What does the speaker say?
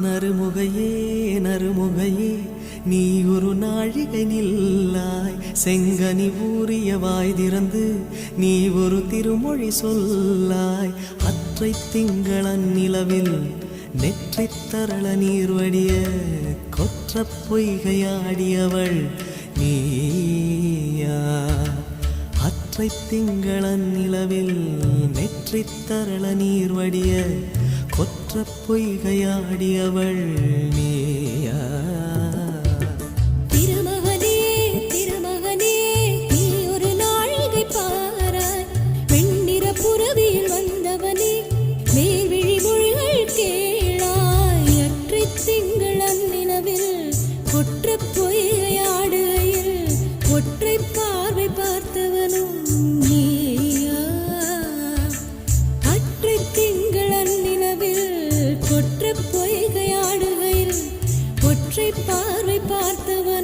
நறுமுகையே நறுமுகையே நீ ஒரு நாழிகை நில்லாய் செங்கனி ஊறிய வாய் திறந்து நீ ஒரு திருமொழி சொல்லாய் அற்றை திங்களன் நிலவில் நெற்றித் தரள நீர் வடிய கொற்ற பொய்கையாடியவள் நீயா அற்றை திங்களன் நிலவில் நெற்றித் தரள நீர் வடிய கொற்ற பொய்கையாடியவள் நீயா பார்வை பார்த்தவன்